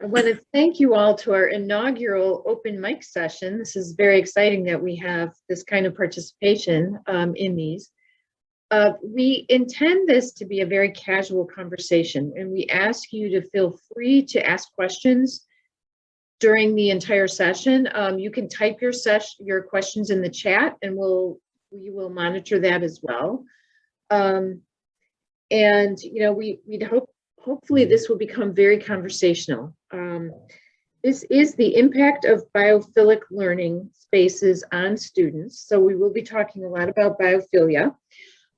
I want to thank you all to our inaugural open mic session. This is very exciting that we have this kind of participation in these. We intend this to be a very casual conversation, and we ask you to feel free to ask questions during the entire session. You can type your questions in the chat, and we will monitor that as well. And you know, we'd hopefully this will become very conversational. This is the impact of biophilic learning spaces on students. So we will be talking a lot about biophilia.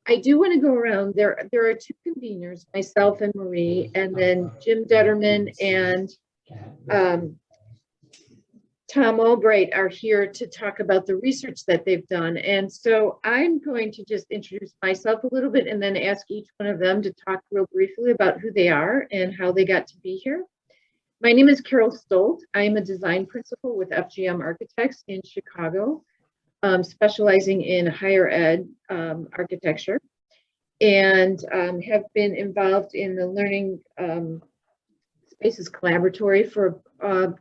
I do want to go around. There are two conveners, myself and Marie, and then Jim Determan and Tom Albright are here to talk about the research that they've done. And so I'm going to just introduce myself a little bit and then ask each one of them to talk real briefly about who they are and how they got to be here. My name is Carol Stolt. I am a design principal with FGM Architects in Chicago, specializing in higher ed architecture, and have been involved in the Learning Spaces Collaboratory for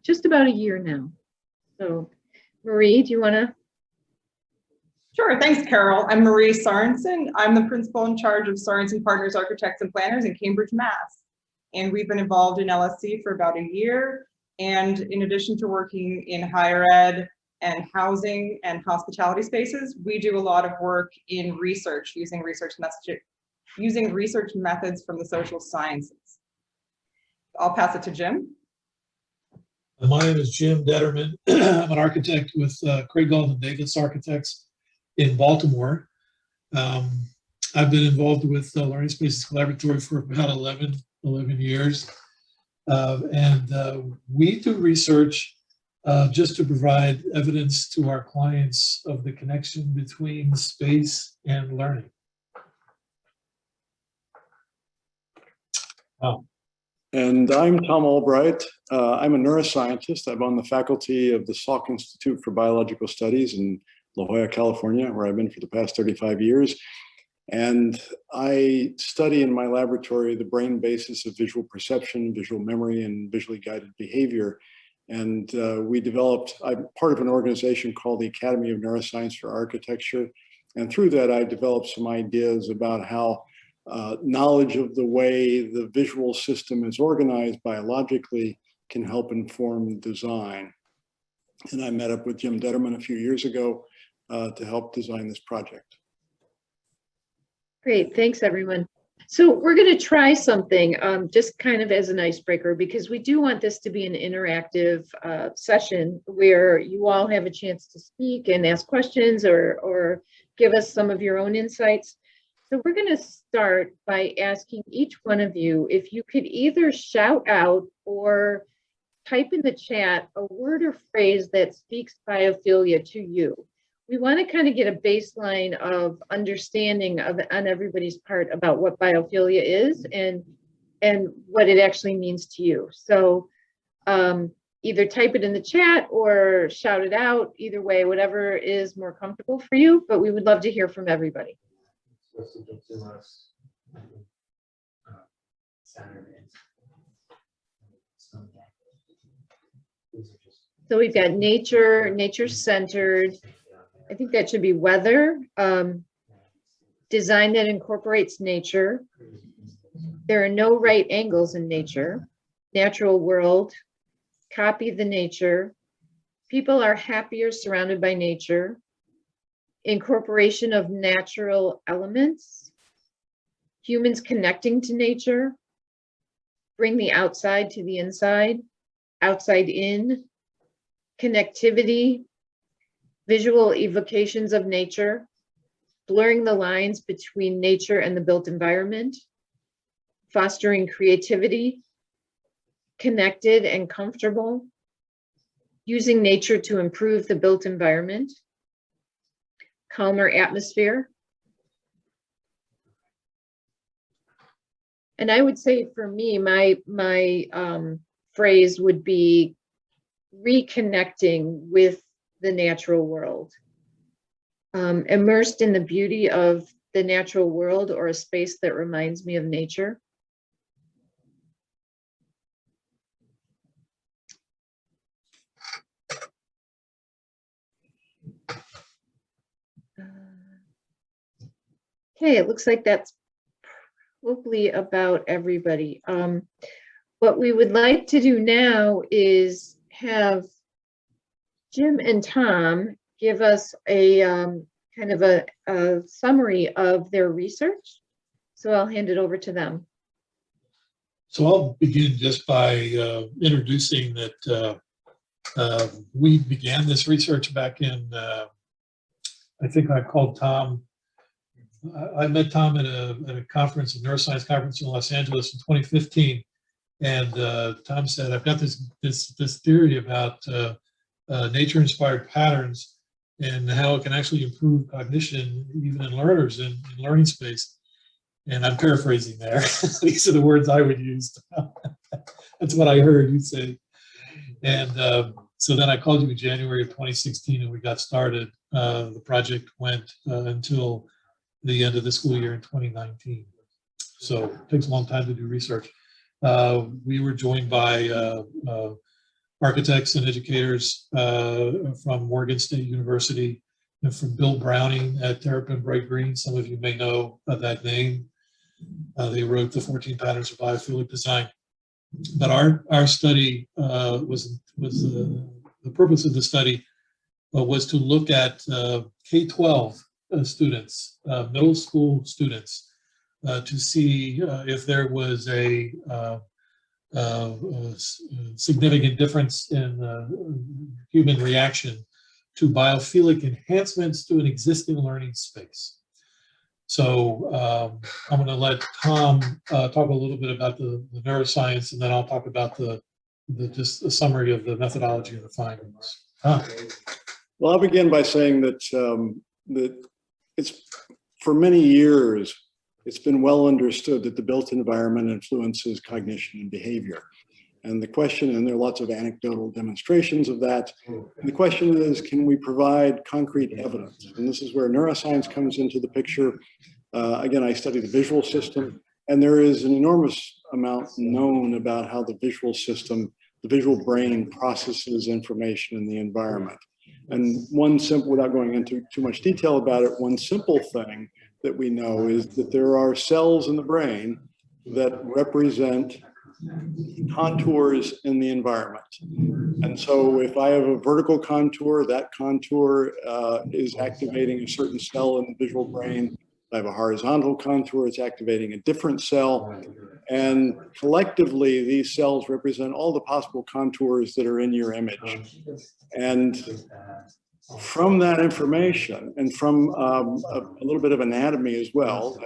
just about a year now. So, Marie, do you want to? Sure, thanks, Carol. I'm Marie Sorensen. I'm the principal in charge of Sorensen Partners Architects and Planners in Cambridge, Mass. And we've been involved in LSC for about a year. And in addition to working in higher ed and housing and hospitality spaces, we do a lot of work in research, using research methods from the social sciences. I'll pass it to Jim. My name is Jim Determan. I'm an architect with Gaulden Davis Architects in Baltimore. I've been involved with the Learning Spaces Collaboratory for about 11 years. We do research just to provide evidence to our clients of the connection between space and learning. And I'm Tom Albright. I'm a neuroscientist. I'm on the faculty of the Salk Institute for Biological Studies in La Jolla, California, where I've been for the past 35 years. And I study in my laboratory the brain basis of visual perception, visual memory, and visually guided behavior. And I'm part of an organization called the Academy of Neuroscience for Architecture. And through that, I developed some ideas about how knowledge of the way the visual system is organized biologically can help inform design. And I met up with Jim Determan a few years ago to help design this project. Great, thanks everyone. So we're going to try something just kind of as an icebreaker, because we do want this to be an interactive session where you all have a chance to speak and ask questions or give us some of your own insights. So we're going to start by asking each one of you if you could either shout out or type in the chat a word or phrase that speaks biophilia to you. We want to kind of get a baseline of understanding on everybody's part about what biophilia is and what it actually means to you. So either type it in the chat or shout it out, either way, whatever is more comfortable for you, but we would love to hear from everybody. So we've got nature-centered. I think that should be weather. Design that incorporates nature. There are no right angles in nature. Natural world. Copy the nature. People are happier surrounded by nature. Incorporation of natural elements, humans connecting to nature, bring the outside to the inside, outside in, connectivity, visual evocations of nature, blurring the lines between nature and the built environment, fostering creativity, connected and comfortable, using nature to improve the built environment, calmer atmosphere. And I would say for me, my phrase would be reconnecting with the natural world, immersed in the beauty of the natural world or a space that reminds me of nature. Okay, it looks like that's hopefully about everybody. What we would like to do now is have Jim and Tom give us a kind of a summary of their research. So I'll hand it over to them. So I'll begin just by introducing that we began this research back in, I think I called Tom. I met Tom at a conference, a neuroscience conference in Los Angeles in 2015. And Tom said, I've got this theory about nature-inspired patterns and how it can actually improve cognition, even in learners in learning space. And I'm paraphrasing there. These are the words I would use. That's what I heard you say. And so then I called you in January of 2016 and we got started. The project went until the end of the school year in 2019. So it takes a long time to do research. We were joined by architects and educators from Morgan State University and from Bill Browning at Terrapin Bright Green. Some of you may know that name. They wrote the 14 Patterns of Biophilic Design. But our study was the purpose of the study was to look at K-12 students, middle school students, to see if there was a significant difference in human reaction to biophilic enhancements to an existing learning space. So I'm going to let Tom talk a little bit about the neuroscience, and then I'll talk about just a summary of the methodology and the findings. Well, I'll begin by saying that that it's for many years it's been well understood that the built environment influences cognition and behavior. And the question, and there are lots of anecdotal demonstrations of that, and the question is, can we provide concrete evidence? And this is where neuroscience comes into the picture. Again, I study the visual system, and there is an enormous amount known about how the visual system, the visual brain processes information in the environment. And one simple, without going into too much detail about it, one simple thing that we know is that there are cells in the brain that represent contours in the environment. And so if I have a vertical contour, that contour is activating a certain cell in the visual brain. If I have a horizontal contour, it's activating a different cell. And collectively, these cells represent all the possible contours that are in your image. And from that information, and from a little bit of anatomy as well,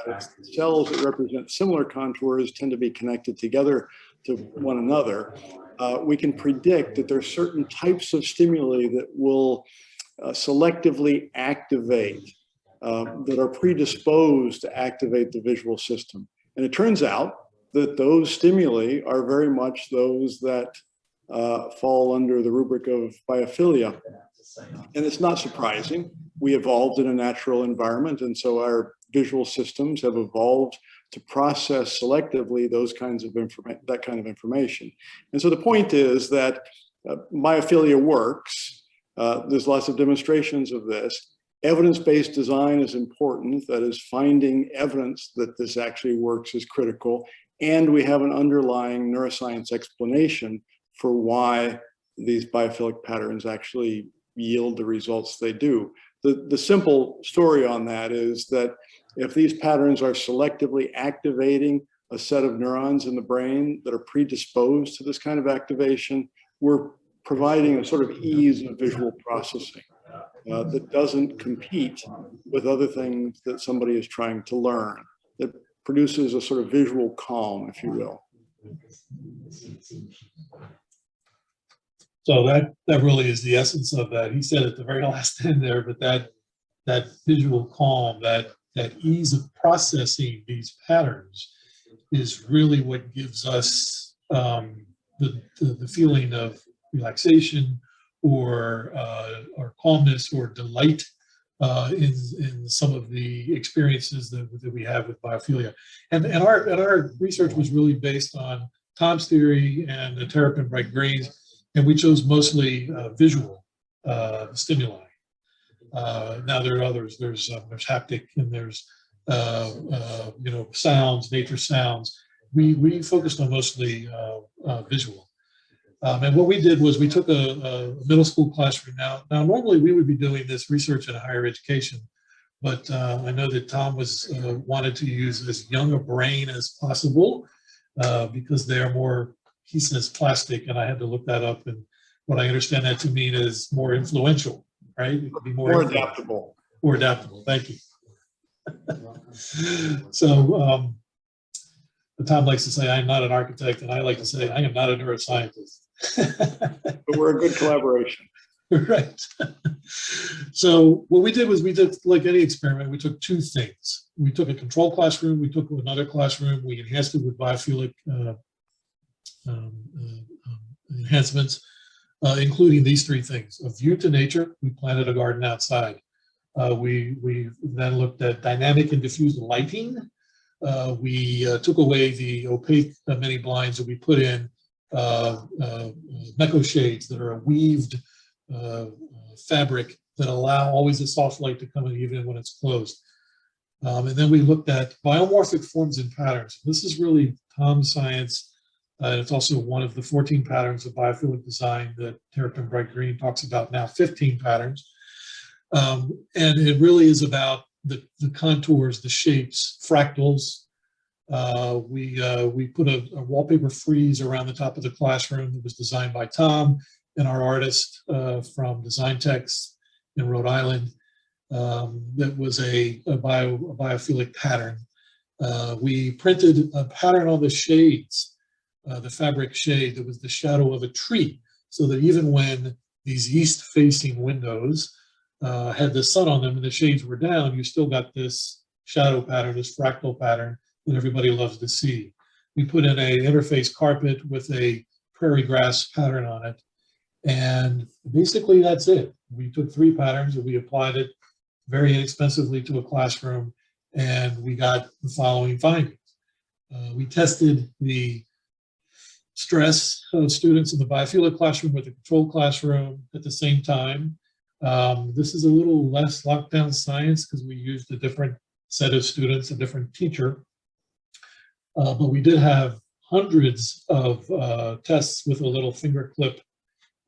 cells that represent similar contours tend to be connected together to one another. We can predict that there are certain types of stimuli that will selectively activate, that are predisposed to activate the visual system. And it turns out that those stimuli are very much those that fall under the rubric of biophilia. And it's not surprising. We evolved in a natural environment, and so our visual systems have evolved to process selectively those kinds of that kind of information. And so the point is that biophilia works. There's lots of demonstrations of this. Evidence-based design is important. That is, finding evidence that this actually works is critical. And we have an underlying neuroscience explanation for why these biophilic patterns actually yield the results they do. The simple story on that is that if these patterns are selectively activating a set of neurons in the brain that are predisposed to this kind of activation, we're providing a sort of ease of visual processing that doesn't compete with other things that somebody is trying to learn, that produces a sort of visual calm, if you will. So that really is the essence of that. He said at the very last end there, but that visual calm, that ease of processing these patterns is really what gives us the feeling of relaxation or calmness or delight in some of the experiences that we have with biophilia. And our research was really based on Tom's theory and the Terrapin Bright Greens. And we chose mostly visual stimuli. Now there are others. There's haptic and there's sounds, nature sounds. We focused on mostly visual. And what we did was we took a middle school classroom. Now normally we would be doing this research in higher education, but I know that Tom wanted to use as young a brain as possible because they are more, he says, plastic, and I had to look that up. And what I understand that to mean is more influential, right? It could be more adaptable. More adaptable. Thank you. So Tom likes to say I'm not an architect, and I like to say I am not a neuroscientist. But we're a good collaboration. Right. So what we did was we did like any experiment. We took two things. We took a control classroom. We took another classroom. We enhanced it with biophilic enhancements, including these three things: a view to nature. We planted a garden outside. We then looked at dynamic and diffuse lighting. We took away the opaque mini blinds and we put in mecho shades that are a weaved fabric that allow always a soft light to come in even when it's closed. And then we looked at biomorphic forms and patterns. This is really Tom's science. It's also one of the 14 patterns of biophilic design that Terrapin Bright Green talks about now, 15 patterns. And it really is about the contours, the shapes, fractals. We put a wallpaper frieze around the top of the classroom that was designed by Tom and our artist from Design Text in Rhode Island. That was a biophilic pattern. We printed a pattern on the shades, the fabric shade that was the shadow of a tree, so that even when these east-facing windows had the sun on them and the shades were down, you still got this shadow pattern, this fractal pattern that everybody loves to see. We put in a interface carpet with a prairie grass pattern on it. And basically that's it. We took three patterns and we applied it very inexpensively to a classroom, and we got the following findings. We tested the stress of students in the biophilic classroom with the control classroom at the same time. This is a little less lockdown science because we used a different set of students, a different teacher. But we did have hundreds of tests with a little finger clip.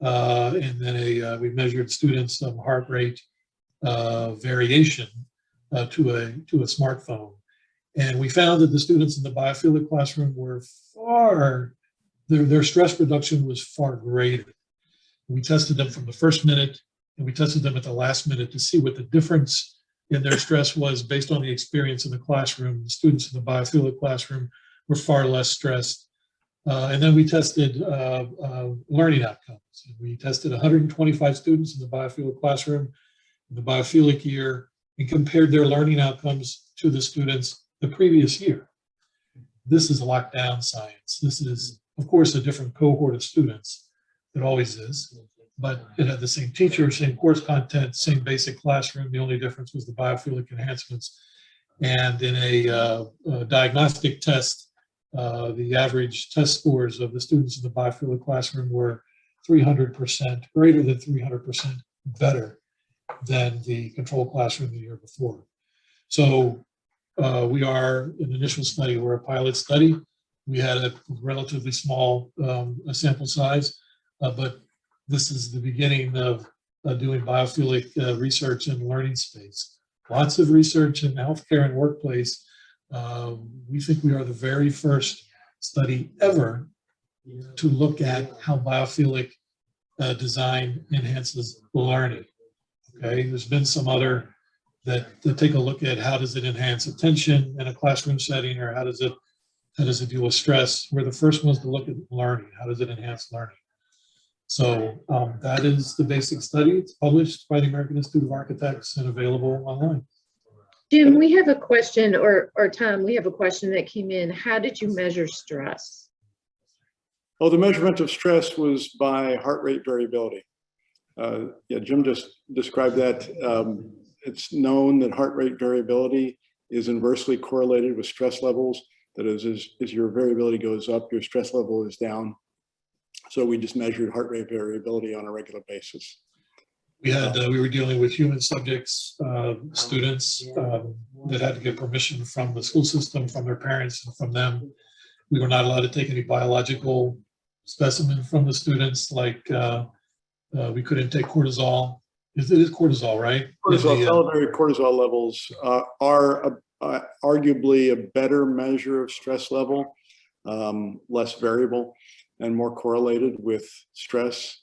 And then we measured students' heart rate variation to a smartphone. And we found that the students in the biophilic classroom were their stress reduction was far greater. We tested them from the first minute and we tested them at the last minute to see what the difference in their stress was based on the experience in the classroom. The students in the biophilic classroom were far less stressed. And then we tested learning outcomes. We tested 125 students in the biophilic classroom in the biophilic year and compared their learning outcomes to the students the previous year. This is lockdown science. This is, of course, a different cohort of students. It always is. But it had the same teacher, same course content, same basic classroom. The only difference was the biophilic enhancements. And in a diagnostic test, the average test scores of the students in the biophilic classroom were 300%, greater than 300% better than the control classroom the year before. So we are an initial study, we're a pilot study. We had a relatively small sample size, but this is the beginning of doing biophilic research in the learning space. Lots of research in healthcare and workplace. We think we are the very first study ever to look at how biophilic design enhances learning. Okay, there's been some other that take a look at how does it enhance attention in a classroom setting, or how does it deal with stress. We're the first ones to look at learning. How does it enhance learning? So that is the basic study. It's published by the American Institute of Architects and available online. Jim, we have a question, or Tom, we have a question that came in. How did you measure stress? Well, the measurement of stress was by heart rate variability. Yeah, Jim just described that. It's known that heart rate variability is inversely correlated with stress levels. That is, as your variability goes up, your stress level is down. So we just measured heart rate variability on a regular basis. We were dealing with human subjects, students that had to get permission from the school system, from their parents, and from them. We were not allowed to take any biological specimen from the students, like we couldn't take cortisol. It is cortisol, right? Cortisol, elevated cortisol levels are arguably a better measure of stress level, less variable and more correlated with stress.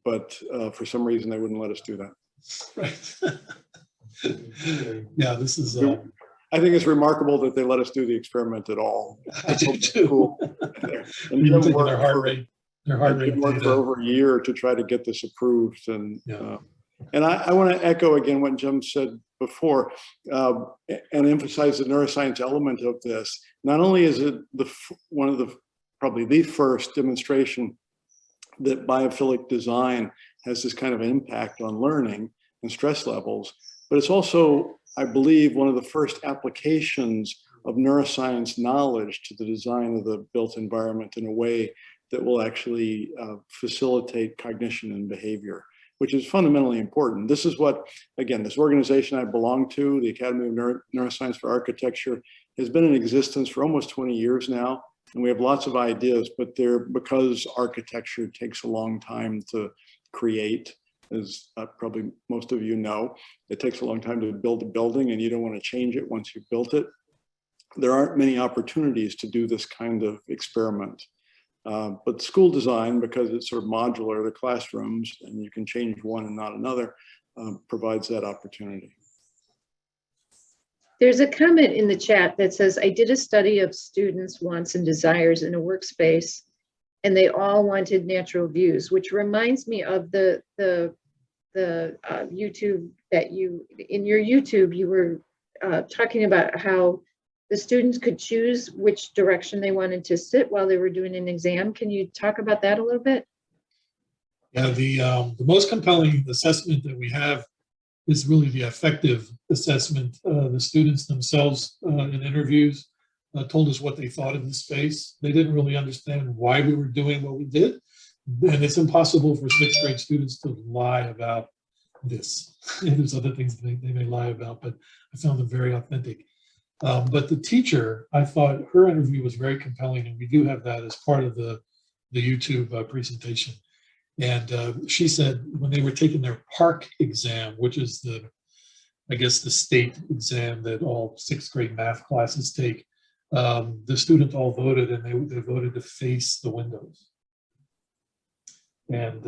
But for some reason, they wouldn't let us do that. Right. Yeah, this is. I think it's remarkable that they let us do the experiment at all. I do too. Cool. And Jim taking their heart rate. Their heart rate worked for over a year to try to get this approved, and I want to echo again what Jim said before, and emphasize the neuroscience element of this. Not only is it one of the probably the first demonstration that biophilic design has this kind of impact on learning and stress levels, but it's also, I believe, one of the first applications of neuroscience knowledge to the design of the built environment in a way that will actually facilitate cognition and behavior, which is fundamentally important. This is what, again, this organization I belong to, the Academy of Neuroscience for Architecture, has been in existence for almost 20 years now. And we have lots of ideas, but because architecture takes a long time to create, as probably most of you know, it takes a long time to build a building and you don't want to change it once you've built it. There aren't many opportunities to do this kind of experiment. But school design, because it's sort of modular, the classrooms, and you can change one and not another, provides that opportunity. There's a comment in the chat that says, I did a study of students' wants and desires in a workspace, and they all wanted natural views, which reminds me of the YouTube that in your YouTube, you were talking about how the students could choose which direction they wanted to sit while they were doing an exam. Can you talk about that a little bit? Yeah, the most compelling assessment that we have is really the affective assessment. The students themselves in interviews told us what they thought of the space. They didn't really understand why we were doing what we did. And it's impossible for sixth grade students to lie about this. And there's other things they may lie about, but I found them very authentic. But the teacher, I thought her interview was very compelling, and we do have that as part of the YouTube presentation. And she said when they were taking their PARC exam, which is I guess the state exam that all sixth grade math classes take, the students all voted, and they voted to face the windows. And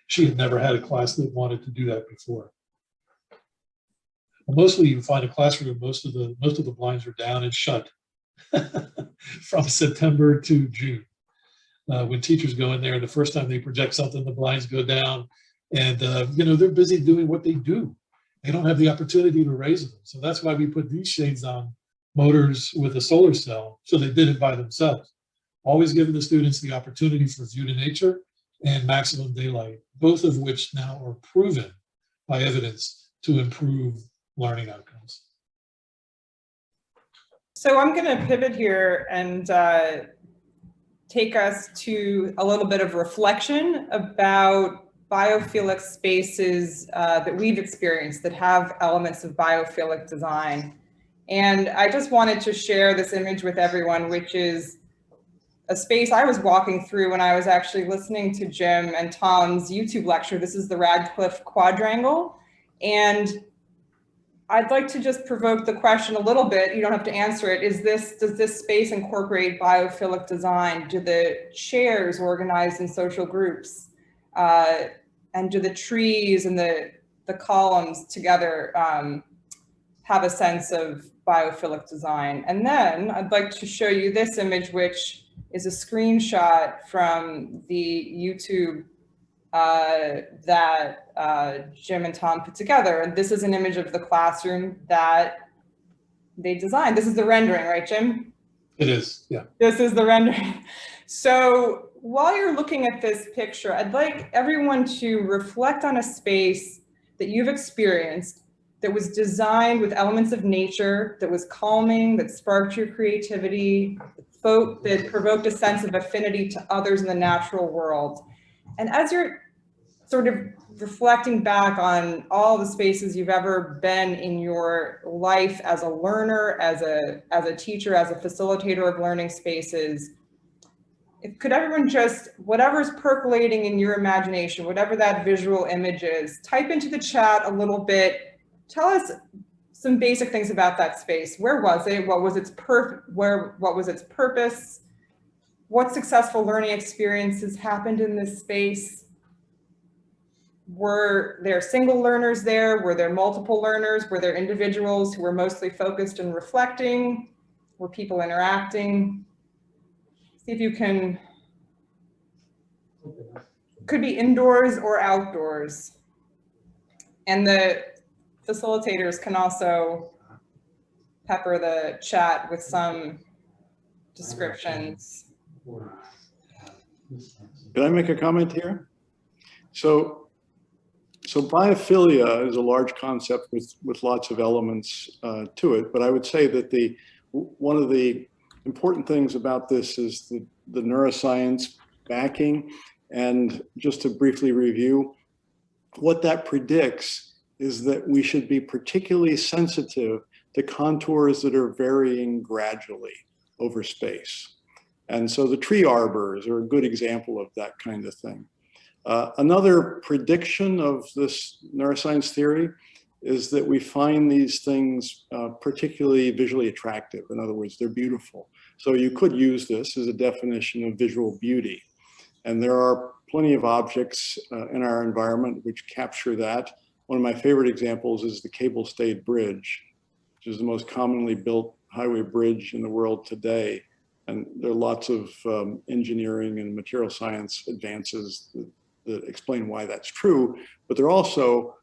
she had never had a class that wanted to do that before. Mostly you find a classroom, most of the blinds are down and shut from September to June. When teachers go in there, the first time they project something, the blinds go down, and they're busy doing what they do. They don't have the opportunity to raise them. So that's why we put these shades on motors with a solar cell, so they did it by themselves. Always giving the students the opportunity for view to nature and maximum daylight, both of which now are proven by evidence to improve learning outcomes. So I'm going to pivot here and take us to a little bit of reflection about biophilic spaces that we've experienced that have elements of biophilic design. And I just wanted to share this image with everyone, which is a space I was walking through when I was actually listening to Jim and Tom's YouTube lecture. This is the Radcliffe Quadrangle. And I'd like to just provoke the question a little bit. You don't have to answer it. Does this space incorporate biophilic design? Do the chairs organized in social groups? And do the trees and the columns together have a sense of biophilic design? And then I'd like to show you this image, which is a screenshot from the YouTube that Jim and Tom put together. And this is an image of the classroom that they designed. This is the rendering, right, Jim? It is, yeah. This is the rendering. So while you're looking at this picture, I'd like everyone to reflect on a space that you've experienced that was designed with elements of nature, that was calming, that sparked your creativity, that provoked a sense of affinity to others in the natural world. And as you're sort of reflecting back on all the spaces you've ever been in your life as a learner, as a teacher, as a facilitator of learning spaces, could everyone just, whatever's percolating in your imagination, whatever that visual image is, type into the chat a little bit. Tell us some basic things about that space. Where was it? What was its what was its purpose? What successful learning experiences happened in this space? Were there single learners there? Were there multiple learners? Were there individuals who were mostly focused and reflecting? Were people interacting? See if you can, could be indoors or outdoors. And the facilitators can also pepper the chat with some descriptions. Can I make a comment here? So biophilia is a large concept with lots of elements to it, but I would say that one of the important things about this is the neuroscience backing. And just to briefly review, what that predicts is that we should be particularly sensitive to contours that are varying gradually over space. And so the tree arbors are a good example of that kind of thing. Another prediction of this neuroscience theory is that we find these things particularly visually attractive. In other words, they're beautiful. So you could use this as a definition of visual beauty. And there are plenty of objects in our environment which capture that. One of my favorite examples is the cable-stayed bridge, which is the most commonly built highway bridge in the world today. And there are lots of engineering and material science advances that explain why that's true, but they're also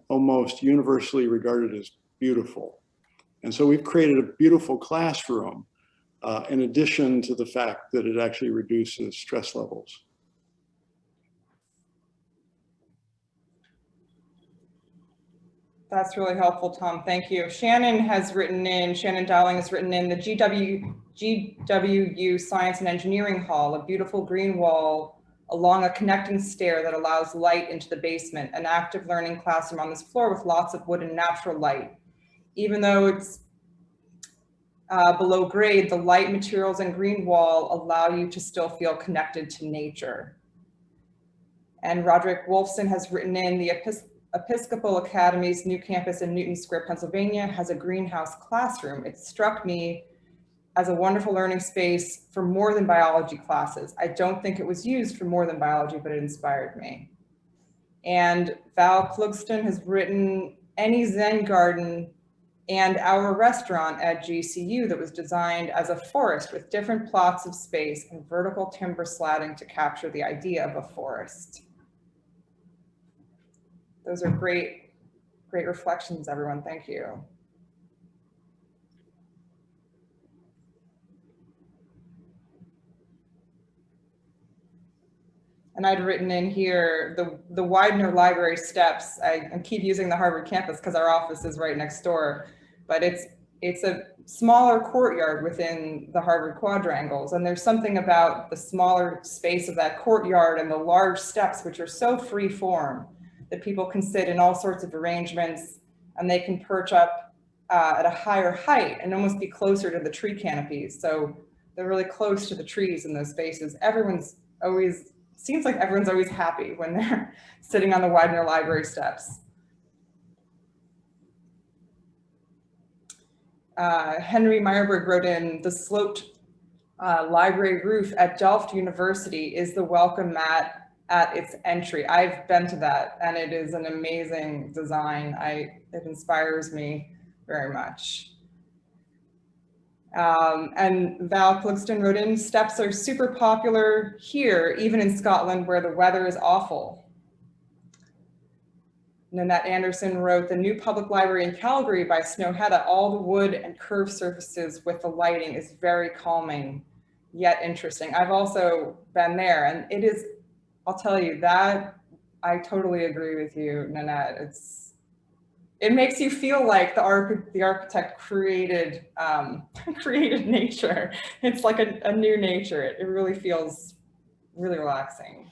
almost universally regarded as beautiful. And so we've created a beautiful classroom in addition to the fact that it actually reduces stress levels. That's really helpful, Tom. Thank you. Shannon Dowling has written in the GWU Science and Engineering Hall, a beautiful green wall along a connecting stair that allows light into the basement, an active learning classroom on this floor with lots of wood and natural light. Even though it's below grade, the light materials and green wall allow you to still feel connected to nature. And Roderick Wolfson has written in the Episcopal Academy's new campus in Newton Square, Pennsylvania has a greenhouse classroom. It struck me as a wonderful learning space for more than biology classes. I don't think it was used for more than biology, but it inspired me. And Val Klugston has written any Zen garden and our restaurant at GCU that was designed as a forest with different plots of space and vertical timber slatting to capture the idea of a forest. Those are great, great reflections, everyone. Thank you. And I'd written in here the Widener Library steps. I keep using the Harvard campus because our office is right next door, but it's a smaller courtyard within the Harvard quadrangles. And there's something about the smaller space of that courtyard and the large steps, which are so free form that people can sit in all sorts of arrangements and they can perch up at a higher height and almost be closer to the tree canopies. So they're really close to the trees in those spaces. Seems like everyone's always happy when they're sitting on the Widener Library steps. Henry Meyerberg wrote in, the sloped library roof at Delft University is the welcome mat at its entry. I've been to that and it is an amazing design. It inspires me very much. And Val Klugston wrote in, steps are super popular here, even in Scotland where the weather is awful. Nanette Anderson wrote, the new public library in Calgary by Snowhetta, all the wood and curved surfaces with the lighting is very calming, yet interesting. I've also been there and it is, I'll tell you that, I totally agree with you, Nanette. It makes you feel like the architect created created nature. It's like a new nature. It really feels really relaxing.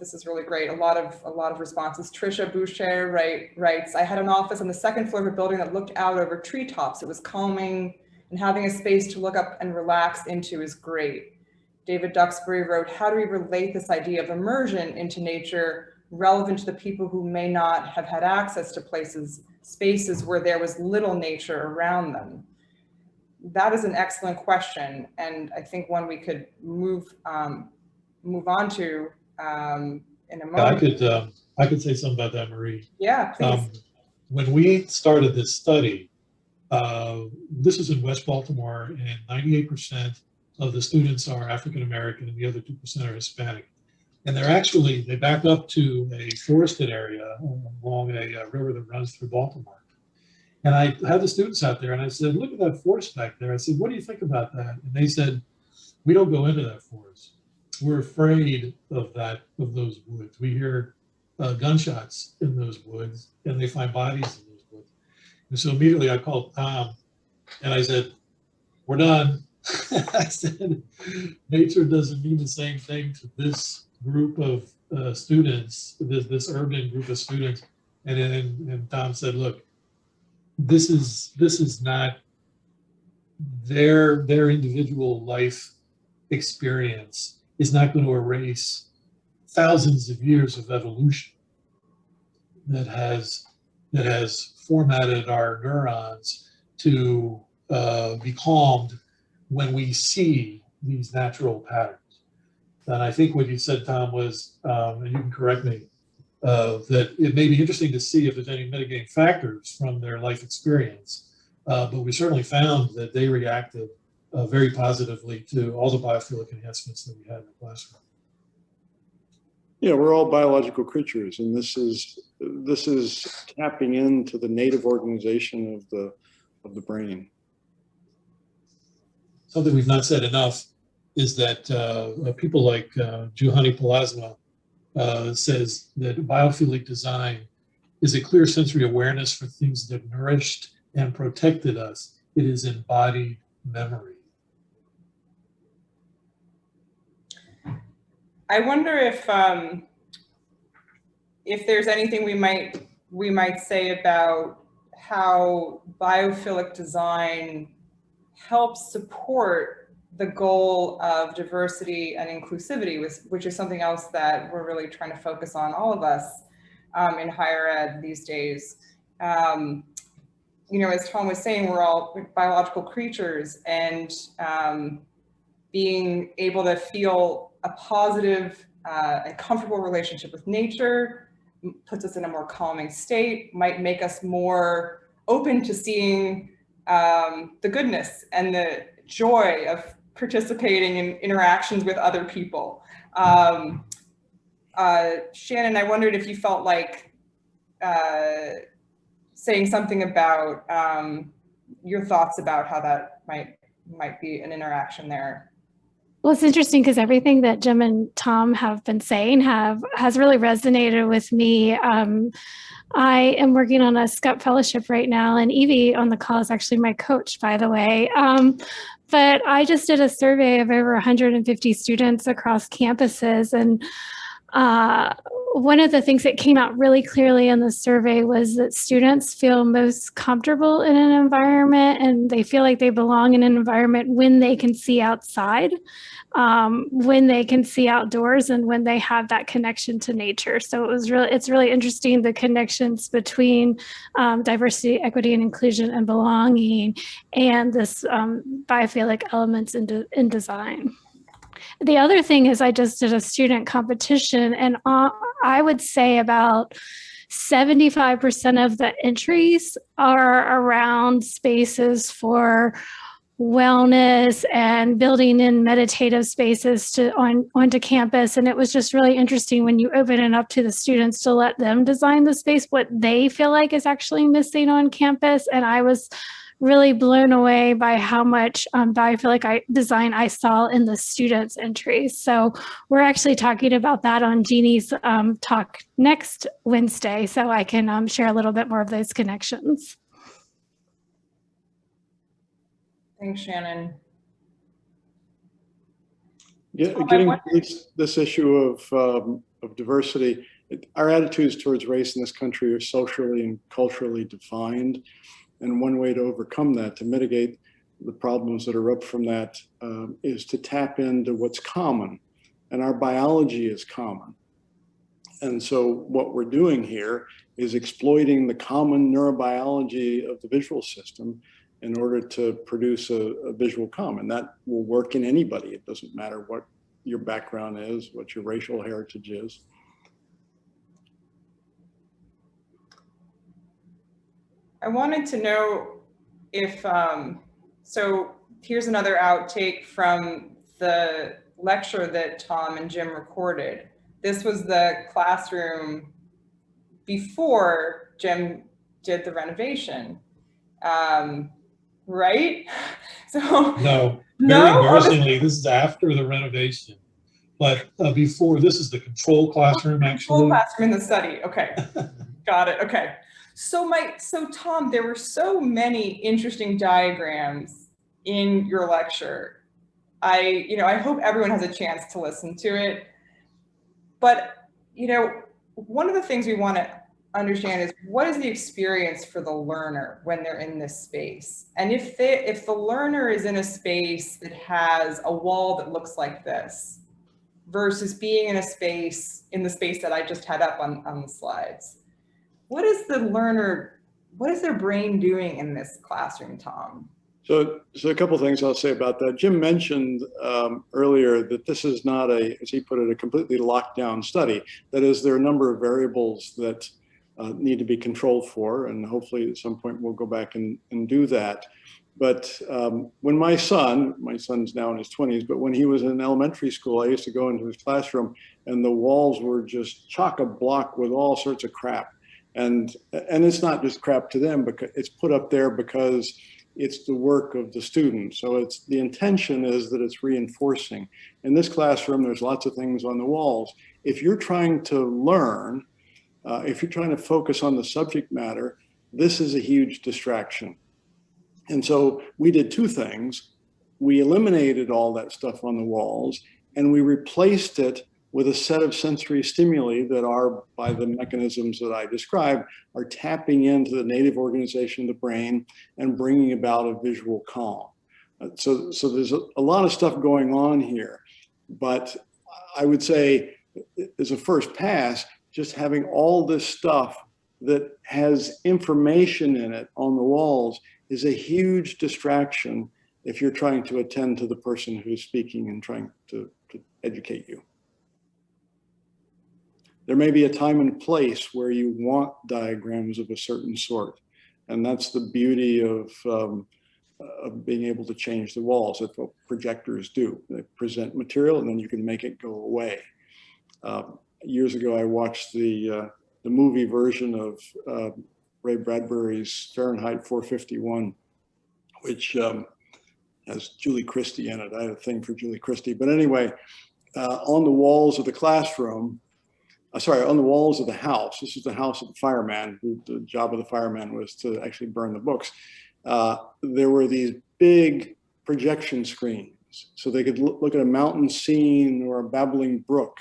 this is really great. A lot of responses. Trisha Boucher writes, I had an office on the second floor of a building that looked out over treetops. It was calming, and having a space to look up and relax into is great. David Duxbury wrote, how do we relate this idea of immersion into nature relevant to the people who may not have had access to spaces where there was little nature around them? That is an excellent question, and I think one we could move on to in a moment. Yeah, I could say something about that, Marie. Yeah, please. When we started this study, this is in West Baltimore, and 98% of the students are African American, and the other 2% are Hispanic. And they back up to a forested area along a river that runs through Baltimore. And I had the students out there, and I said, look at that forest back there. I said, what do you think about that? And they said, we don't go into that forest. We're afraid of those woods. We hear gunshots in those woods, and they find bodies in those woods. And so immediately I called Tom, and I said, we're done. I said, nature doesn't mean the same thing to this group of students, this urban group of students. And Tom said, look, this is not their individual life experience is not going to erase thousands of years of evolution that has formatted our neurons to be calmed when we see these natural patterns. And I think what you said, Tom, was, and you can correct me, that it may be interesting to see if there's any mitigating factors from their life experience. But we certainly found that they reacted very positively to all the biophilic enhancements that we had in the classroom. Yeah, we're all biological creatures, and this is tapping into the native organization of the brain. Something we've not said enough is that people like Juhani Palazma says that biophilic design is a clear sensory awareness for things that nourished and protected us. It is embodied memory. I wonder if there's anything we might say about how biophilic design helps support the goal of diversity and inclusivity, which is something else that we're really trying to focus on, all of us in higher ed these days. You know, as Tom was saying, we're all biological creatures, and being able to feel a positive and comfortable relationship with nature puts us in a more calming state, might make us more open to seeing the goodness and the joy of participating in interactions with other people. Shannon, I wondered if you felt like saying something about your thoughts about how that might be an interaction there. Well, it's interesting because everything that Jim and Tom have been saying has really resonated with me. I am working on a SCUP fellowship right now, and Evie on the call is actually my coach, by the way. But I just did a survey of over 150 students across campuses, and one of the things that came out really clearly in the survey was that students feel most comfortable in an environment, and they feel like they belong in an environment when they can see outside, when they can see outdoors, and when they have that connection to nature. So it's really interesting, the connections between diversity, equity, and inclusion and belonging, and this biophilic elements in design. The other thing is I just did a student competition, and I would say about 75% of the entries are around spaces for wellness and building in meditative spaces onto campus. And it was just really interesting when you open it up to the students to let them design the space, what they feel like is actually missing on campus. And I was really blown away by how much biophilic design I saw in the students' entries. So we're actually talking about that on Jeannie's talk next Wednesday, so I can share a little bit more of those connections. Thanks, Shannon. Yeah, getting to this issue of of diversity. Our attitudes towards race in this country are socially and culturally defined. And one way to overcome that, to mitigate the problems that erupt from that, is to tap into what's common. And our biology is common. And so what we're doing here is exploiting the common neurobiology of the visual system in order to produce a visual common. That will work in anybody. It doesn't matter what your background is, what your racial heritage is. I wanted to know if, so here's another outtake from the lecture that Tom and Jim recorded. This was the classroom before Jim did the renovation, right? So No, no? very embarrassingly, this is after the renovation. But before, this is the control classroom, actually. Control classroom in the study, okay. Got it, okay. So Tom, there were so many interesting diagrams in your lecture. I hope everyone has a chance to listen to it. But, one of the things we want to understand is, what is the experience for the learner when they're in this space? And if the learner is in a space that has a wall that looks like this versus being in the space that I just had up on the slides, what is their brain doing in this classroom, Tom? So a couple of things I'll say about that. Jim mentioned earlier that this is not as he put it, a completely locked down study. That is, there are a number of variables that need to be controlled for, and hopefully at some point we'll go back and do that. But when my son's now in his 20s, but when he was in elementary school, I used to go into his classroom and the walls were just chock-a-block with all sorts of crap. And it's not just crap to them, because it's put up there because it's the work of the student. So the intention is that it's reinforcing. In this classroom, there's lots of things on the walls. If you're trying to learn, if you're trying to focus on the subject matter, this is a huge distraction. And so we did two things. We eliminated all that stuff on the walls, and we replaced it with a set of sensory stimuli that are, by the mechanisms that I described, are tapping into the native organization of the brain and bringing about a visual calm. So there's a lot of stuff going on here, but I would say as a first pass, just having all this stuff that has information in it on the walls is a huge distraction if you're trying to attend to the person who's speaking and trying to educate you. There may be a time and place where you want diagrams of a certain sort. And that's the beauty of being able to change the walls. That's what projectors do. They present material and then you can make it go away. Years ago, I watched the movie version of Ray Bradbury's Fahrenheit 451, which has Julie Christie in it. I had a thing for Julie Christie. But anyway, on the walls of the classroom, on the walls of the house. This is the house of the fireman, who the job of the fireman was to actually burn the books. There were these big projection screens, so they could look at a mountain scene or a babbling brook.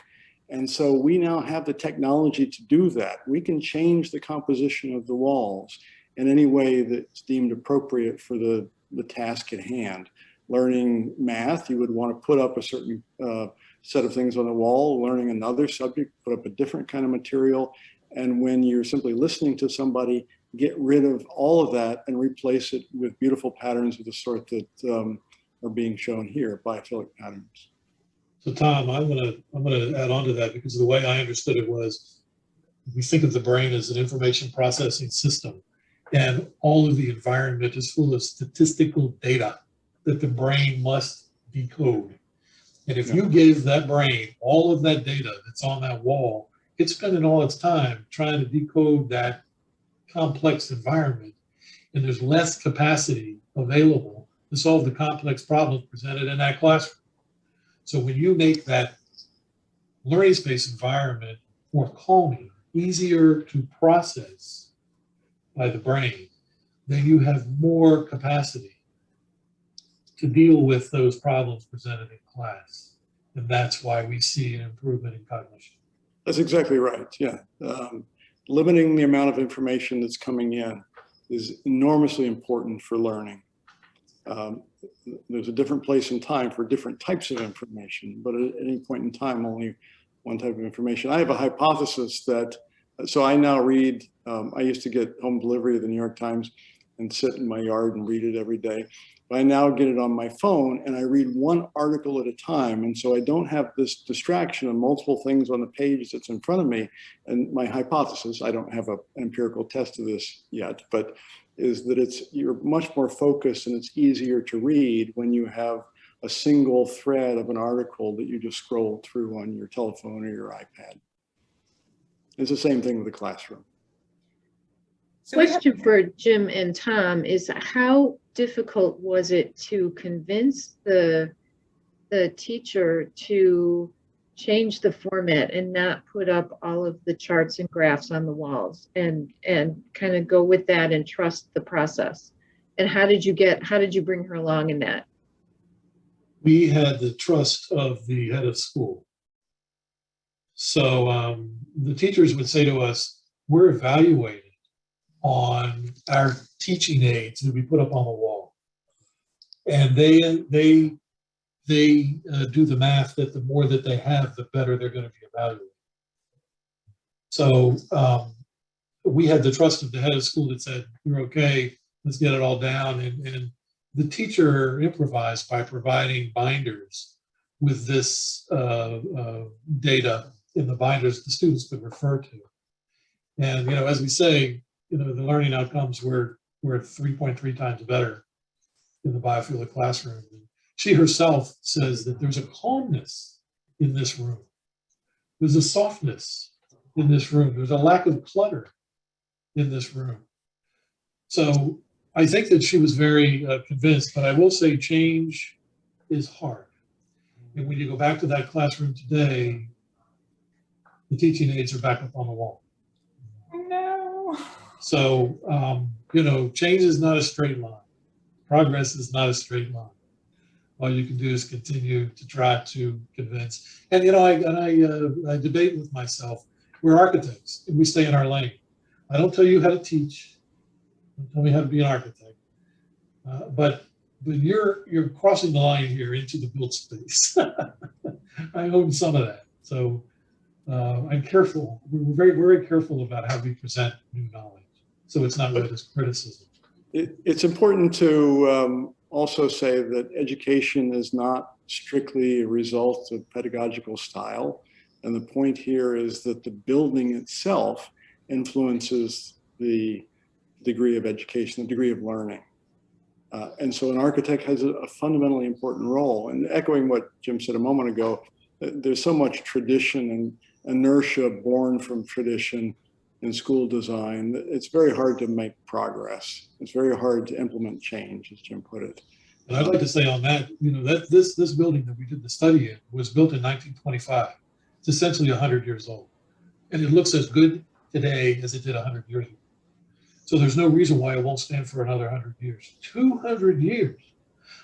And so we now have the technology to do that. We can change the composition of the walls in any way that's deemed appropriate for the task at hand. Learning math, you would want to put up a certain set of things on the wall. Learning another subject, put up a different kind of material. And when you're simply listening to somebody, get rid of all of that and replace it with beautiful patterns of the sort that are being shown here, biophilic patterns. So Tom, I'm gonna add on to that, because the way I understood it was, we think of the brain as an information processing system, and all of the environment is full of statistical data that the brain must decode. And if you give that brain all of that data that's on that wall, it's spending all its time trying to decode that complex environment, and there's less capacity available to solve the complex problems presented in that classroom. So when you make that learning space environment more calming, easier to process by the brain, then you have more capacity to deal with those problems presented in class. And that's why we see an improvement in cognition. That's exactly right. Yeah. Limiting the amount of information that's coming in is enormously important for learning. There's a different place and time for different types of information, but at any point in time, only one type of information. I have a hypothesis that, so I now read, I used to get home delivery of the New York Times and sit in my yard and read it every day. But I now get it on my phone and I read one article at a time. And so I don't have this distraction of multiple things on the page that's in front of me. And my hypothesis, I don't have an empirical test of this yet, but is that you're much more focused and it's easier to read when you have a single thread of an article that you just scroll through on your telephone or your iPad. It's the same thing with the classroom. Question for Jim and Tom is, how difficult was it to convince the teacher to change the format and not put up all of the charts and graphs on the walls and kind of go with that and trust the process? And how did you bring her along in that? We had the trust of the head of school. So the teachers would say to us, we're evaluated on our teaching aids that we put up on the wall. And they do the math that the more that they have, the better they're going to be evaluated. So we had the trust of the head of school that said, you're okay, let's get it all down. And the teacher improvised by providing binders with this data in the binders the students could refer to. And, as we say, the learning outcomes were 3.3 times better in the Biophilic classroom. And she herself says that there's a calmness in this room. There's a softness in this room. There's a lack of clutter in this room. So I think that she was very convinced, but I will say change is hard. And when you go back to that classroom today, the teaching aids are back up on the wall. No. So, change is not a straight line. Progress is not a straight line. All you can do is continue to try to convince. And, I debate with myself. We're architects and we stay in our lane. I don't tell you how to teach. Don't tell me how to be an architect. But you're crossing the line here into the built space. I own some of that. So I'm careful. We're very, very careful about how we present new knowledge. So it's not read as criticism. It's important to also say that education is not strictly a result of pedagogical style. And the point here is that the building itself influences the degree of education, the degree of learning. And so an architect has a fundamentally important role. And echoing what Jim said a moment ago, there's so much tradition and inertia born from tradition in school design. It's very hard to make progress. It's very hard to implement change, as Jim put it. And I'd like to say on that, that this building that we did the study in was built in 1925. It's essentially 100 years old. And it looks as good today as it did 100 years ago. So there's no reason why it won't stand for another 100 years. 200 years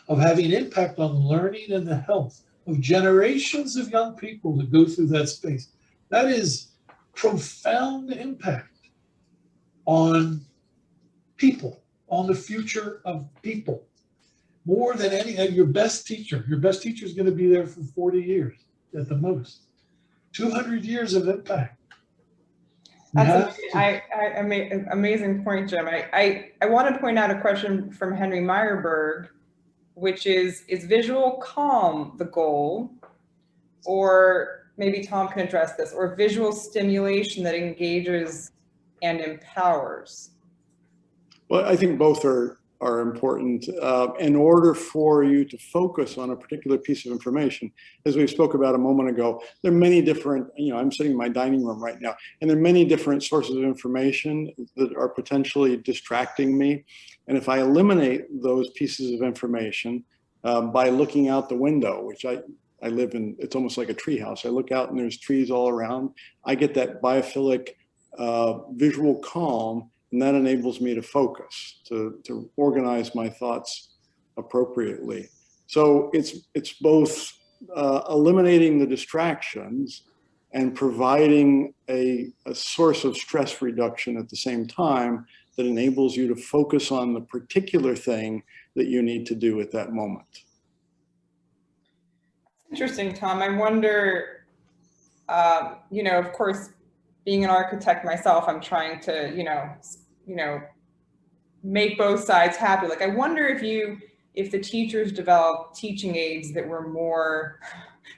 of having an impact on the learning and the health of generations of young people that go through that space. That is profound impact on people, on the future of people. More than your best teacher. Your best teacher is going to be there for 40 years at the most. 200 years of impact. That's amazing point, Jim. I want to point out a question from Henry Meyerberg, which is visual calm the goal? Or maybe Tom can address this, or visual stimulation that engages and empowers? Well, I think both are important. In order for you to focus on a particular piece of information, as we spoke about a moment ago, there are many different, I'm sitting in my dining room right now, and there are many different sources of information that are potentially distracting me. And if I eliminate those pieces of information by looking out the window, which I live in, it's almost like a tree house. I look out and there's trees all around. I get that biophilic visual calm, and that enables me to focus, to organize my thoughts appropriately. So it's both eliminating the distractions and providing a source of stress reduction at the same time that enables you to focus on the particular thing that you need to do at that moment. Interesting, Tom. I wonder, you know, of course, being an architect myself, I'm trying to, you know, make both sides happy. Like, I wonder if the teachers developed teaching aids that were more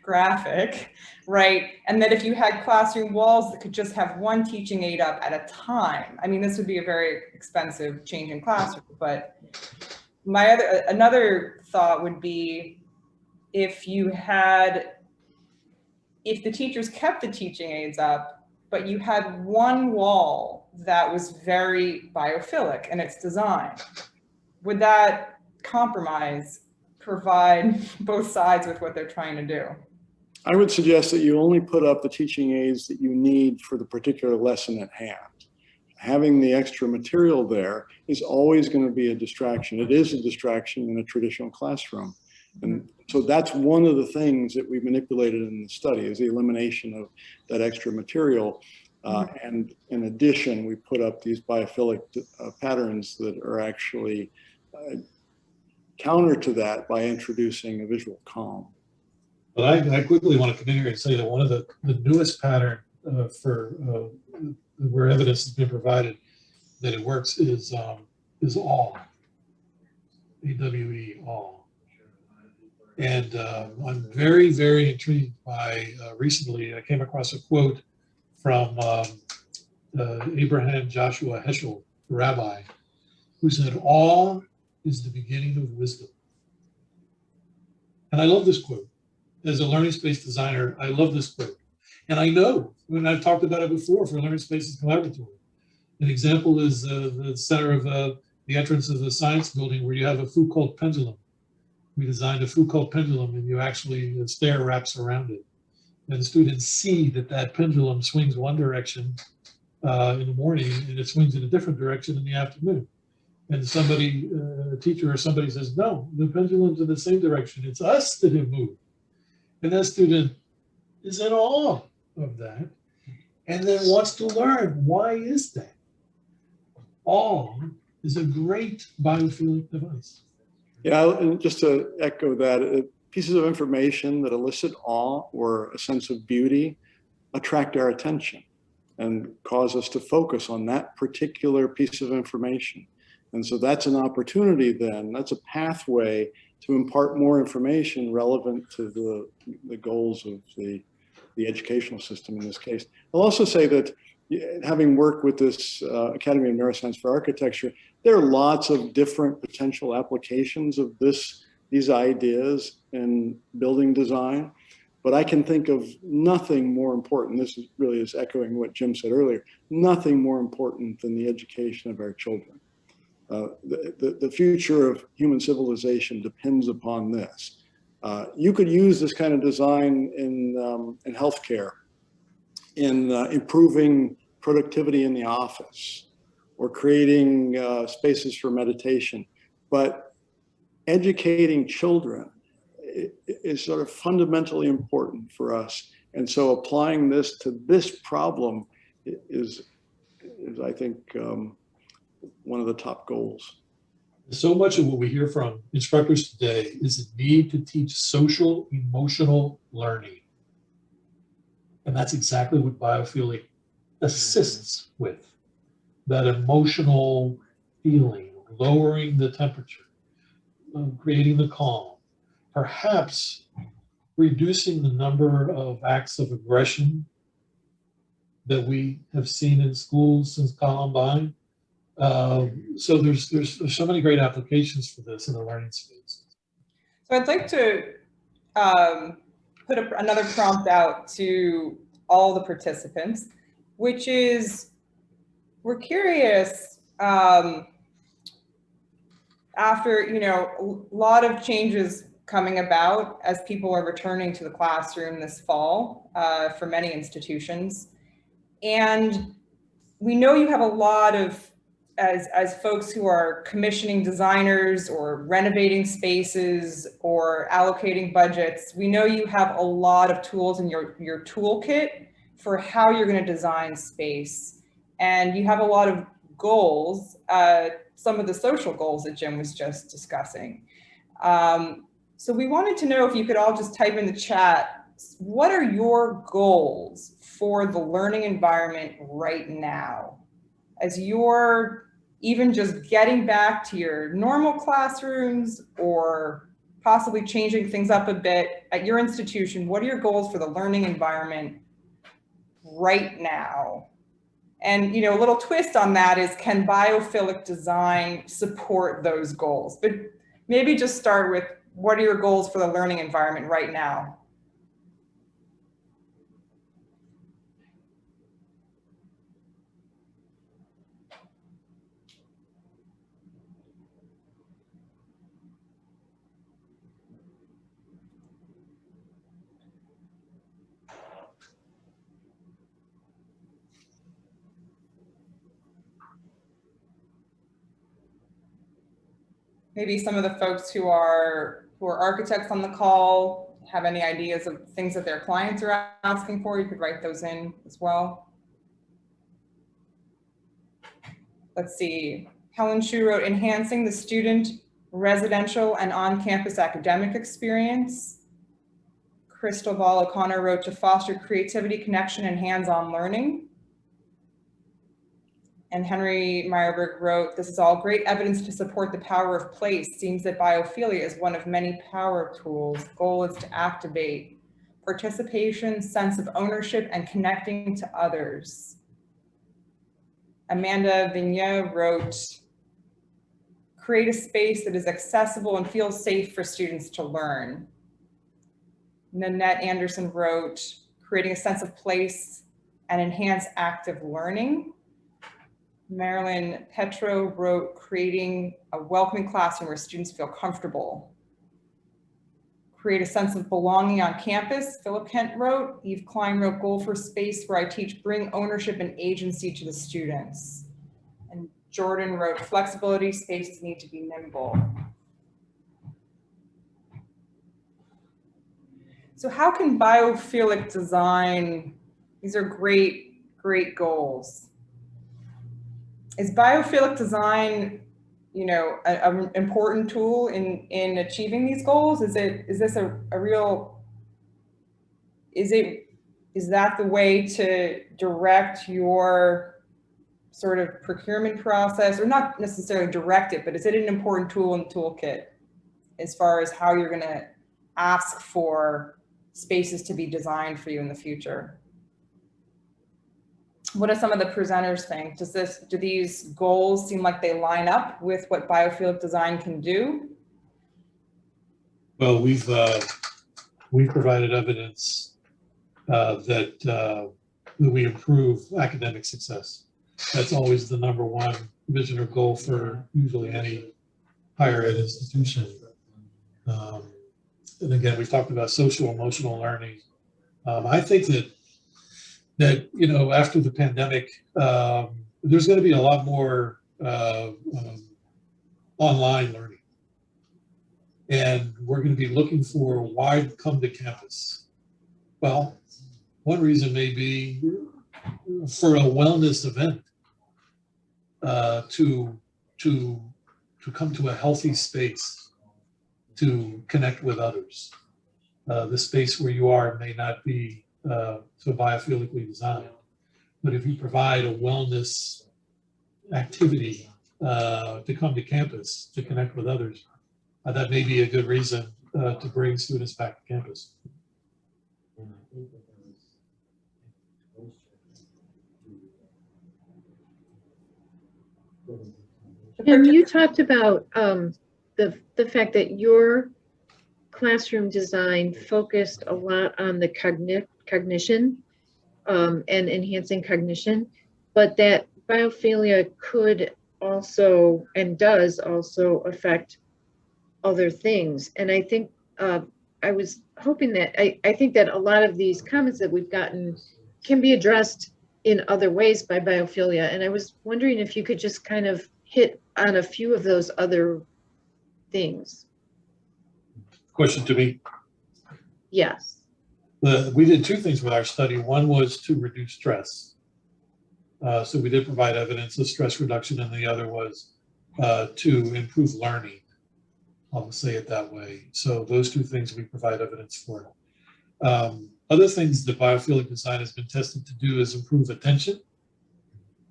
graphic, right? And that if you had classroom walls that could just have one teaching aid up at a time, I mean, this would be a very expensive change in classroom, but another thought would be if the teachers kept the teaching aids up, but you had one wall that was very biophilic in its design, would that compromise provide both sides with what they're trying to do? I would suggest that you only put up the teaching aids that you need for the particular lesson at hand. Having the extra material there is always going to be a distraction. It is a distraction in a traditional classroom. And so that's one of the things that we manipulated in the study, is the elimination of that extra material. And in addition, we put up these biophilic patterns that are actually counter to that by introducing a visual calm. But I quickly want to come in here and say that one of the newest pattern where evidence has been provided that it works is awe, A-W-E, awe. And I'm very, very intrigued by, recently I came across a quote from Abraham Joshua Heschel, the rabbi, who said, "Awe is the beginning of wisdom." And I love this quote. As a learning space designer, I love this quote. And I know, when I've talked about it before for Learning Spaces Collaboratory, an example is the center of the entrance of the science building where you have a Foucault pendulum. We designed a Foucault pendulum, and you actually, the stair wraps around it. And the students see that pendulum swings one direction in the morning, and it swings in a different direction in the afternoon. And somebody, a teacher or somebody says, "No, the pendulum's in the same direction. It's us that have moved." And that student is in awe of that, and then wants to learn, why is that? Awe is a great biophilic device. Yeah, and just to echo that, pieces of information that elicit awe or a sense of beauty attract our attention and cause us to focus on that particular piece of information. And so that's an opportunity then, that's a pathway to impart more information relevant to the goals of the educational system in this case. I'll also say that having worked with this Academy of Neuroscience for Architecture, there are lots of different potential applications of these ideas in building design, but I can think of nothing more important. This really is echoing what Jim said earlier, nothing more important than the education of our children. The future of human civilization depends upon this. You could use this kind of design in healthcare, in improving productivity in the office, or creating spaces for meditation. But educating children is sort of fundamentally important for us. And so applying this to this problem is I think, one of the top goals. So much of what we hear from instructors today is the need to teach social emotional learning. And that's exactly what Biophilic assists with, that emotional feeling, lowering the temperature, creating the calm, perhaps reducing the number of acts of aggression that we have seen in schools since Columbine. So there's so many great applications for this in the learning space. So I'd like to put another prompt out to all the participants, which is, we're curious, after, a lot of changes coming about as people are returning to the classroom this fall for many institutions. And we know you have a lot of, as folks who are commissioning designers or renovating spaces or allocating budgets, we know you have a lot of tools in your toolkit for how you're going to design space. And you have a lot of goals, some of the social goals that Jim was just discussing. So we wanted to know if you could all just type in the chat, what are your goals for the learning environment right now? As you're even just getting back to your normal classrooms or possibly changing things up a bit at your institution, what are your goals for the learning environment right now? And, you know, a little twist on that is, can biophilic design support those goals? But maybe just start with, what are your goals for the learning environment right now? Maybe some of the folks who are architects on the call have any ideas of things that their clients are asking for. You could write those in as well. Let's see. Helen Shu wrote, enhancing the student, residential, and on-campus academic experience. Crystal Ball O'Connor wrote, to foster creativity, connection, and hands-on learning. And Henry Meyerberg wrote, this is all great evidence to support the power of place. Seems that biophilia is one of many power tools. Goal is to activate participation, sense of ownership, and connecting to others. Amanda Vigneux wrote, create a space that is accessible and feels safe for students to learn. Nanette Anderson wrote, creating a sense of place and enhance active learning. Marilyn Petro wrote, creating a welcoming classroom where students feel comfortable. Create a sense of belonging on campus. Philip Kent wrote. Eve Klein wrote, goal for space where I teach, bring ownership and agency to the students. And Jordan wrote, flexibility, spaces need to be nimble. So how can biophilic design, these are great, great goals. Is biophilic design, you know, an important tool in achieving these goals? Is this a real, is that the way to direct your sort of procurement process, or not necessarily direct it, but is it an important tool in the toolkit as far as how you're going to ask for spaces to be designed for you in the future? What do some of the presenters think? Do these goals seem like they line up with what biophilic design can do? Well, we've provided evidence that we improve academic success. That's always the number one vision or goal for usually any higher ed institution. And again, we've talked about social emotional learning. I think that you know, after the pandemic, there's going to be a lot more online learning, and we're going to be looking for why come to campus. Well, one reason may be for a wellness event, to come to a healthy space to connect with others. The space where you are may not be so biophilically designed, but if you provide a wellness activity to come to campus to connect with others, that may be a good reason to bring students back to campus. And you talked about the fact that your classroom design focused a lot on the cognition and enhancing cognition, but that biophilia could also and does also affect other things. And I think I was hoping that I think that a lot of these comments that we've gotten can be addressed in other ways by biophilia. And I was wondering if you could just kind of hit on a few of those other things. Question to me? Yes. We did two things with our study. One was to reduce stress. So we did provide evidence of stress reduction, and the other was to improve learning. I'll say it that way. So those two things we provide evidence for. Other things that biophilic design has been tested to do is improve attention.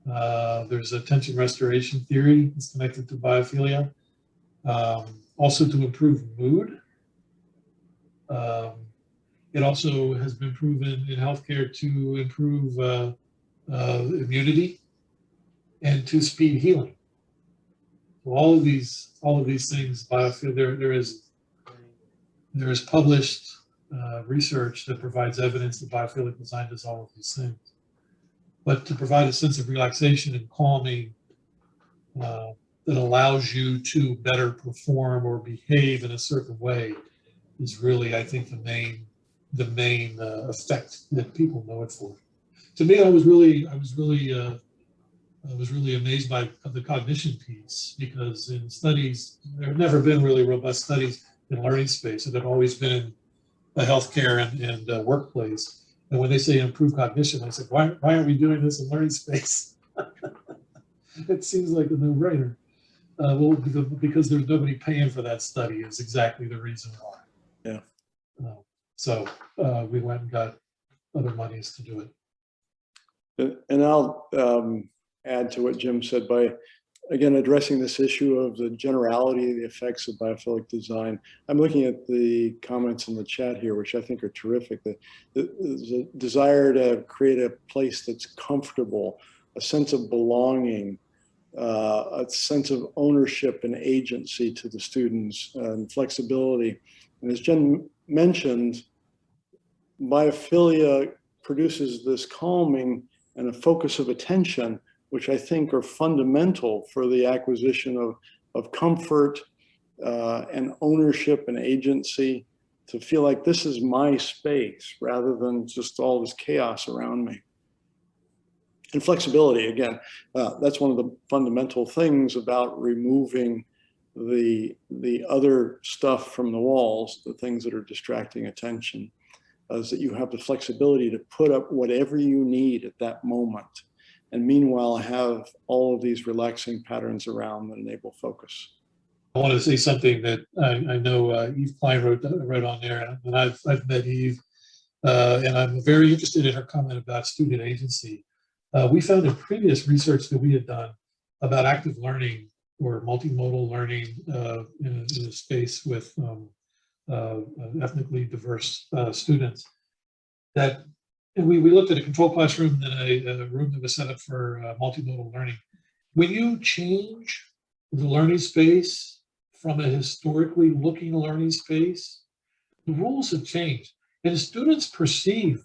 There's attention restoration theory that's connected to biophilia. Also to improve mood. It also has been proven in healthcare to improve immunity and to speed healing. So all of these things, biophilia, there is published research that provides evidence that biophilic design does all of these things. But to provide a sense of relaxation and calming that allows you to better perform or behave in a certain way is really, I think, the main effect that people know it for. To me, I was really amazed by the cognition piece, because in studies, there have never been really robust studies in learning space. It had always been in the healthcare and workplace. And when they say improve cognition, I said, why aren't we doing this in learning space? It seems like a no-brainer. Well, because there's nobody paying for that study is exactly the reason why. Yeah. So we went and got other monies to do it. And I'll add to what Jim said by, again, addressing this issue of the generality of the effects of biophilic design. I'm looking at the comments in the chat here, which I think are terrific. The desire to create a place that's comfortable, a sense of belonging, a sense of ownership and agency to the students, and flexibility. And as Jen mentioned, biophilia produces this calming and a focus of attention, which I think are fundamental for the acquisition of comfort and ownership and agency, to feel like this is my space rather than just all this chaos around me. And flexibility, again, that's one of the fundamental things about removing the other stuff from the walls, the things that are distracting attention, is that you have the flexibility to put up whatever you need at that moment. And meanwhile, have all of these relaxing patterns around that enable focus. I want to say something that I know Eve Klein wrote on there, and I've met Eve, and I'm very interested in her comment about student agency. We found in previous research that we had done about active learning or multimodal learning in a space with ethnically diverse students, that we looked at a control classroom and a room that was set up for multimodal learning. When you change the learning space from a historically looking learning space, the rules have changed, and students perceive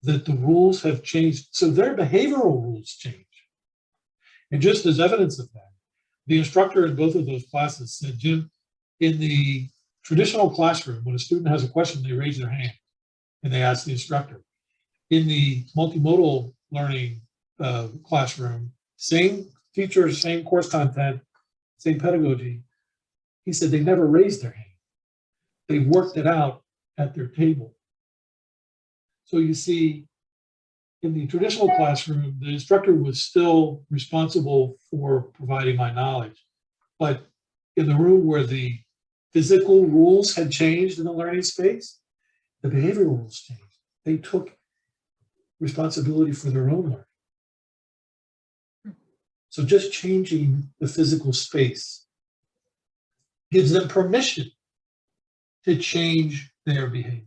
that the rules have changed, so their behavioral rules change. And just as evidence of that, the instructor in both of those classes said, Jim, in the traditional classroom, when a student has a question, they raise their hand and they ask the instructor. In the multimodal learning classroom, same teachers, same course content, same pedagogy, he said they never raised their hand. They worked it out at their table. So you see, in the traditional classroom, the instructor was still responsible for providing my knowledge. But in the room where the physical rules had changed in the learning space, the behavioral rules changed. They took responsibility for their own learning. So just changing the physical space gives them permission to change their behavior.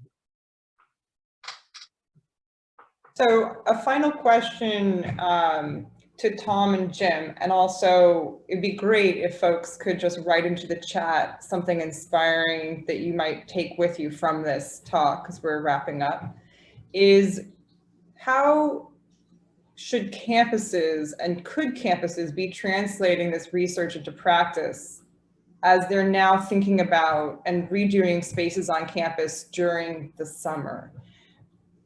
So a final question to Tom and Jim, and also it'd be great if folks could just write into the chat something inspiring that you might take with you from this talk, because we're wrapping up, is how should campuses and could campuses be translating this research into practice as they're now thinking about and redoing spaces on campus during the summer?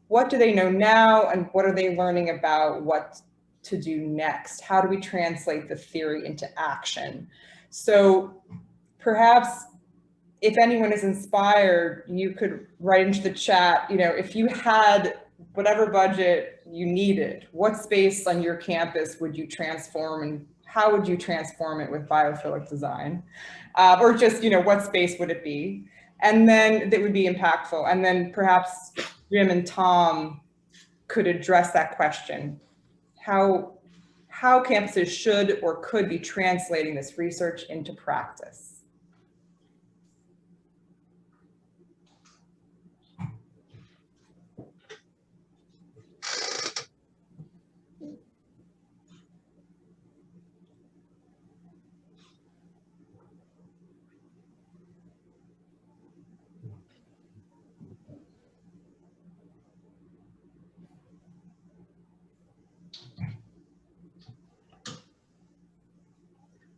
What do they know now, and what are they learning about what to do next? How do we translate the theory into action? So perhaps if anyone is inspired, you could write into the chat, you know, if you had whatever budget you needed, what space on your campus would you transform, and how would you transform it with biophilic design? Or just, you know, what space would it be? And then that would be impactful. And then perhaps Jim and Tom could address that question. How campuses should or could be translating this research into practice.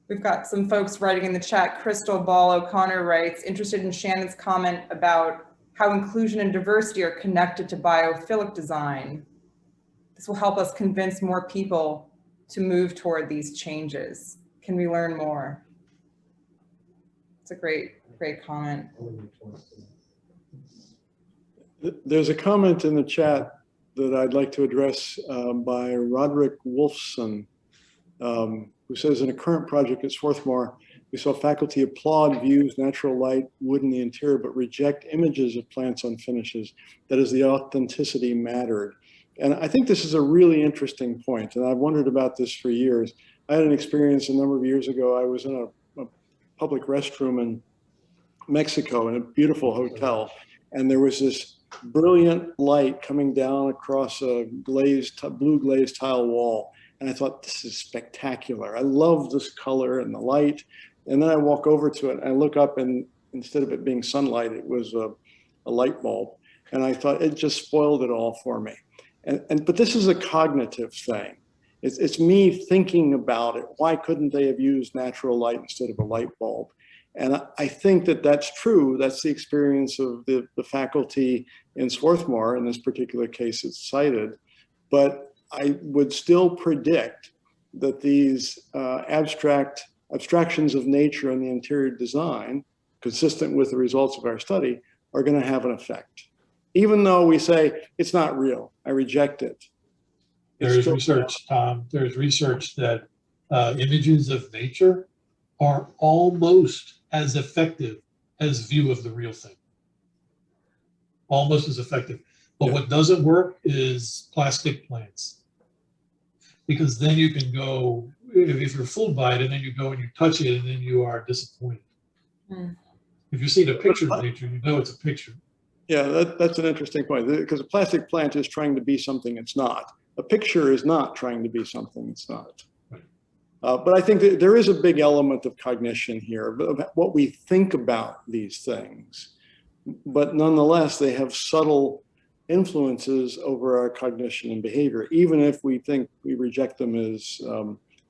We've got some folks writing in the chat. Crystal Ball O'Connor writes, interested in Shannon's comment about how inclusion and diversity are connected to biophilic design. This will help us convince more people to move toward these changes. Can we learn more? It's a great comment. There's a comment in the chat that I'd like to address by Roderick Wolfson, who says, in a current project at Swarthmore, we saw faculty applaud views, natural light, wood in the interior, but reject images of plants on finishes. That is, the authenticity mattered. And I think this is a really interesting point, and I've wondered about this for years. I had an experience a number of years ago. I was in a public restroom in Mexico in a beautiful hotel, and there was this brilliant light coming down across a blue glazed tile wall. And I thought, this is spectacular. I love this color and the light. And then I walk over to it and I look up, and instead of it being sunlight, it was a light bulb. And I thought it just spoiled it all for me. But this is a cognitive thing. It's me thinking about it. Why couldn't they have used natural light instead of a light bulb? And I think that that's true. That's the experience of the faculty in Swarthmore. In this particular case, it's cited. But I would still predict that these abstractions of nature and the interior design, consistent with the results of our study, are going to have an effect. Even though we say it's not real, I reject it. There's research, Tom. There's research that images of nature are almost as effective as view of the real thing. Almost as effective. But what doesn't work is plastic plants. Because then you can go, if you're fooled by it, and then you go and you touch it, and then you are disappointed. If you see the picture of nature, you know it's a picture. Yeah, that's an interesting point, because a plastic plant is trying to be something it's not. A picture is not trying to be something it's not. Right. But I think that there is a big element of cognition here, of what we think about these things. But nonetheless, they have subtle influences over our cognition and behavior, even if we think we reject them as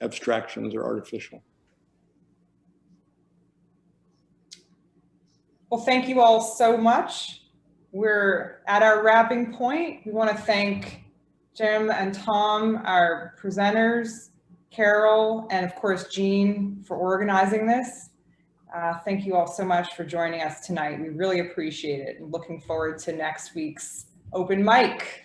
abstractions or artificial. Well, thank you all so much. We're at our wrapping point. We want to thank Jim and Tom, our presenters, Carol, and of course, Jean, for organizing this. Thank you all so much for joining us tonight. We really appreciate it, and looking forward to next week's open mic.